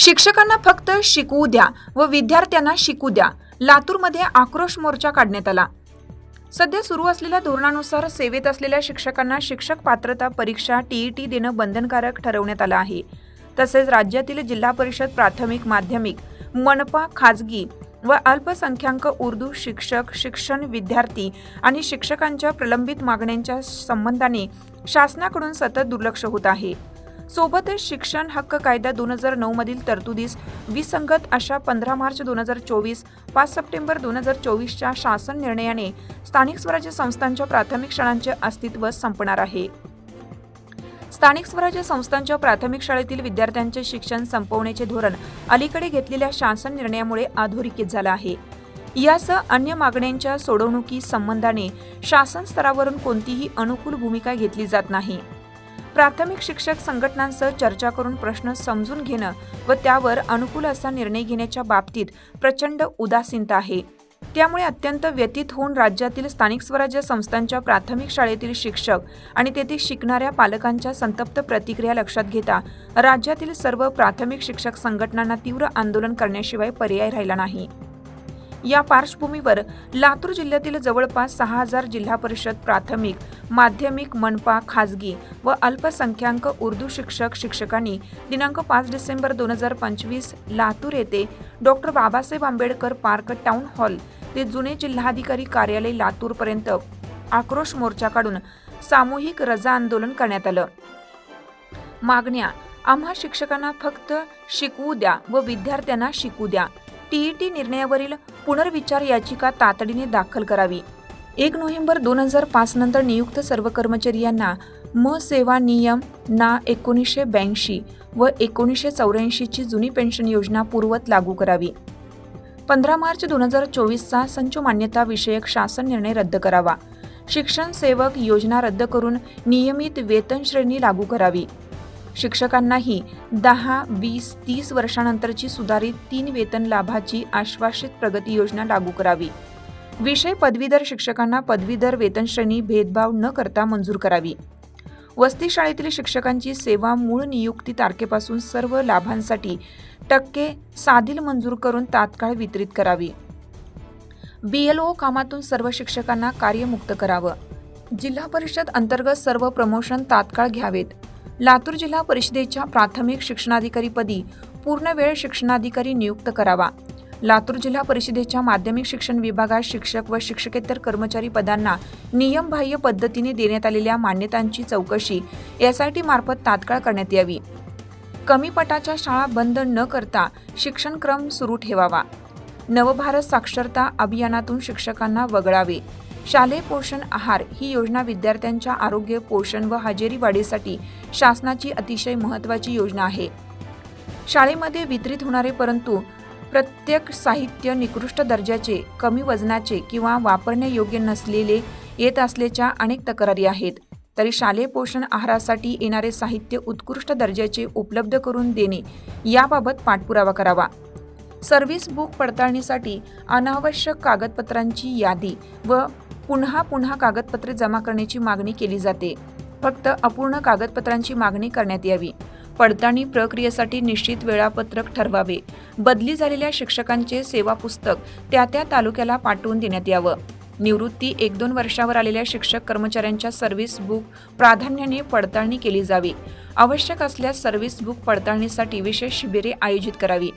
शिक्षकांना फक्त शिकवू द्या व विद्यार्थ्यांना शिकू द्या. लातूरमध्ये आक्रोश मोर्चा काढण्यात आला. सध्या सुरू असलेल्या धोरणानुसार सेवेत असलेल्या शिक्षकांना शिक्षक पात्रता परीक्षा टीईटी देणं बंधनकारक ठरवण्यात आलं आहे. तसेच राज्यातील जिल्हा परिषद प्राथमिक माध्यमिक मनपा खाजगी व अल्पसंख्याक उर्दू शिक्षक शिक्षण विद्यार्थी आणि शिक्षकांच्या प्रलंबित मागण्यांच्या संबंधाने शासनाकडून सतत दुर्लक्ष होत आहे. सोबतच शिक्षण हक्क कायदा 2009 मधील तरतुदीस विसंगत अशा 15 मार्च 2024, 5 सप्टेंबर 2024च्या शासन निर्णयाने स्थानिक स्वराज्य संस्थांच्या प्राथमिक शाळांचे अस्तित्व संपणार आहे. स्थानिक स्वराज्य संस्थांच्या प्राथमिक शाळेतील विद्यार्थ्यांचे शिक्षण संपवण्याचे धोरण अलीकडे घेतलेल्या शासन निर्णयामुळे अधोरेखित झालं आहे. यासह अन्य मागण्यांच्या सोडवणुकी संबंधाने शासन स्तरावरून कोणतीही अनुकूल भूमिका घेतली जात नाही. प्राथमिक शिक्षक संघटनांसह चर्चा करून प्रश्न समजून घेणं व त्यावर अनुकूल असा निर्णय घेण्याच्या बाबतीत प्रचंड उदासीनता आहे. त्यामुळे अत्यंत व्यथित होऊन राज्यातील स्थानिक स्वराज्य संस्थांच्या प्राथमिक शाळेतील शिक्षक आणि तेथे शिकणाऱ्या पालकांच्या संतप्त प्रतिक्रिया लक्षात घेता राज्यातील सर्व प्राथमिक शिक्षक संघटनांना तीव्र आंदोलन करण्याशिवाय पर्याय राहिला नाही. या पार्श्वभूमीवर लातूर जिल्ह्यातील जवळपास 6000 जिल्हा परिषद प्राथमिक माध्यमिक मनपा खाजगी व अल्पसंख्याक उर्दू शिक्षक शिक्षकांनी दिनांक 5 डिसेंबर 2025 लातूर येथे doctor Babasaheb Ambedkar park town hall ते जुने जिल्हाधिकारी कार्यालय लातूरपर्यंत आक्रोश मोर्चा काढून सामूहिक रजा आंदोलन करण्यात आलं. मागण्या: आम्हा शिक्षकांना फक्त शिकवू द्या व विद्यार्थ्यांना शिकू द्या. टीईटी निर्णयावरील पुनर्विचार याचिका तातडीने दाखल करावी. 1 नोव्हेंबर 2005 नंतर नियुक्त सर्व कर्मचारी यांना म सेवा नियम ना 1982 व 1984 ची जुनी पेन्शन योजना पूर्वत लागू करावी. 15 मार्च 2024 चा संच मान्यता विषयक शासन निर्णय रद्द करावा. शिक्षण सेवक योजना रद्द करून नियमित वेतन श्रेणी लागू करावी. शिक्षकांनाही 10, 20, 30 वर्षानंतरची सुधारित 3 वेतन लाभाची आश्वासित प्रगती योजना लागू करावी. विषय पदवीधर शिक्षकांना पदवीधर वेतन श्रेणी भेदभाव न करता मंजूर करावी. वसती शाळेतील शिक्षकांची सेवा मूळ नियुक्ती तारखेपासून सर्व लाभांसाठी टक्के साधील मंजूर करून तात्काळ वितरित करावी. BLO कामातून सर्व शिक्षकांना कार्यमुक्त करावं. जिल्हा परिषद अंतर्गत सर्व प्रमोशन तात्काळ घ्यावेत. लातूर जिल्हा परिषदेच्या प्राथमिक शिक्षणाधिकारीपदी पूर्णवेळ शिक्षणाधिकारी नियुक्त करावा. लातूर जिल्हा परिषदेच्या माध्यमिक शिक्षण विभागात शिक्षक व शिक्षकेतर कर्मचारी पदांना नियमबाह्य पद्धतीने देण्यात आलेल्या मान्यतांची चौकशी SIT मार्फत तात्काळ करण्यात यावी. कमी पटाच्या शाळा बंद न करता शिक्षण क्रम सुरू ठेवावा. नवभारत साक्षरता अभियानातून शिक्षकांना वगळावे. शालेय पोषण आहार ही योजना विद्यार्थ्यांच्या आरोग्य, पोषण व हजेरी वाढीसाठी शासनाची अतिशय महत्त्वाची योजना आहे. शाळेमध्ये वितरित होणारे परंतु प्रत्येक साहित्य निकृष्ट दर्जाचे, कमी वजनाचे किंवा वापरण्यायोग्य नसलेले येत असल्याच्या अनेक तक्रारी आहेत. तरी शालेय पोषण आहारासाठी येणारे साहित्य उत्कृष्ट दर्जाचे उपलब्ध करून देणे याबाबत पाठपुरावा करावा. सर्व्हिस बुक पडताळणीसाठी अनावश्यक कागदपत्रांची यादी व पुन्हा कागदपत्रे जमा करण्याची मागणी केली जाते. फक्त अपूर्ण कागदपत्रांची मागणी करण्यात यावी. पडताळणी प्रक्रियेसाठी निश्चित वेळापत्रक ठरवावे. बदली झालेल्या शिक्षकांचे सेवा पुस्तक त्या तालुक्याला पाठवून देण्यात यावं. निवृत्ती 1-2 वर्षावर आलेल्या शिक्षक कर्मचाऱ्यांच्या सर्व्हिस बुक प्राधान्याने पडताळणी केली जावी. आवश्यक असल्यास सर्व्हिस बुक पडताळणीसाठी विशेष शिबिरे आयोजित करावी.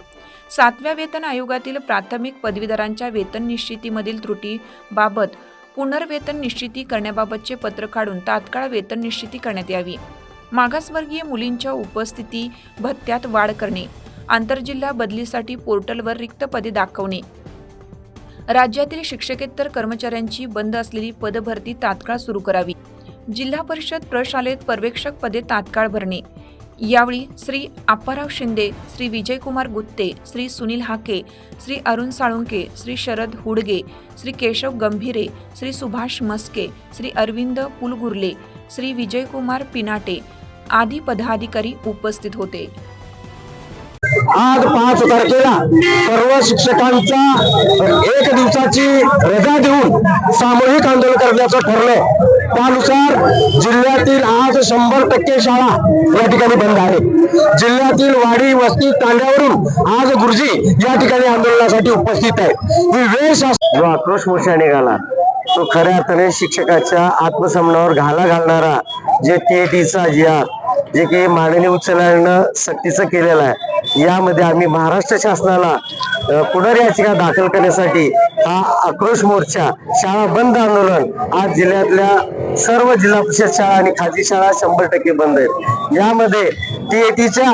7व्या वेतन आयोगातील प्राथमिक पदवीधरांच्या वेतन निश्चितीमधील त्रुटीबाबत पुनर्वेतन निश्चिती करण्याबाबतचे पत्र काढून तात्काळ वेतन निश्चिती करण्यात यावी. मागासवर्गीय मुलींच्या उपस्थिती भत्त्यात वाढ करणे. आंतरजिल्हा बदलीसाठी पोर्टलवर रिक्त पदे दाखवणे. राज्यातील शिक्षकेतर कर्मचाऱ्यांची बंद असलेली पदभरती तात्काळ सुरू करावी. जिल्हा परिषद प्रशालेत पर्यवेक्षक पदे तात्काळ भरणे. यावेळी श्री आप्पाराव शिंदे, श्री विजयकुमार गुत्ते, श्री सुनील हाके, श्री अरुण साळुंके, श्री शरद हुडगे, श्री केशव गंभीरे, श्री सुभाष मस्के, श्री अरविंद पुलगुर्ले, श्री विजयकुमार पिनाटे आदी पदाधिकारी उपस्थित होते. आज 5 तारखेला सर्व शिक्षकांचा 1 दिवसाची रजा देऊन सामूहिक आंदोलन करण्याचं ठरलं. त्यानुसार जिल्ह्यातील आज 100% शाळा या ठिकाणी बंद आहे. जिल्ह्यातील वाडी वस्ती तांड्यावरून आज गुरुजी या ठिकाणी आंदोलनासाठी उपस्थित आहे. ही वेळ जो आक्रोश मोर्चा निघाला तो खऱ्या अर्थाने शिक्षकाच्या आत्मसन्मानावर घाला घालणारा जे TETचा जे की माननीय उच्च न्यायालयानं सक्तीचं केलेलं आहे, यामध्ये आम्ही महाराष्ट्र शासनाला पुनर्याचिका दाखल करण्यासाठी हा आक्रोश मोर्चा शाळा बंद आंदोलन आज जिल्ह्यातल्या सर्व जिल्हा परिषद शाळा आणि खाजगी शाळा 100% बंद आहेत. यामध्ये TETच्या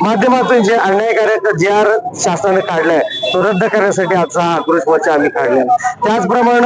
माध्यमातून जे अन्यायकारक JR शासनाने काढलाय तो रद्द करण्यासाठी आजचा हा आक्रोश मोर्चा आम्ही काढला. त्याचप्रमाणे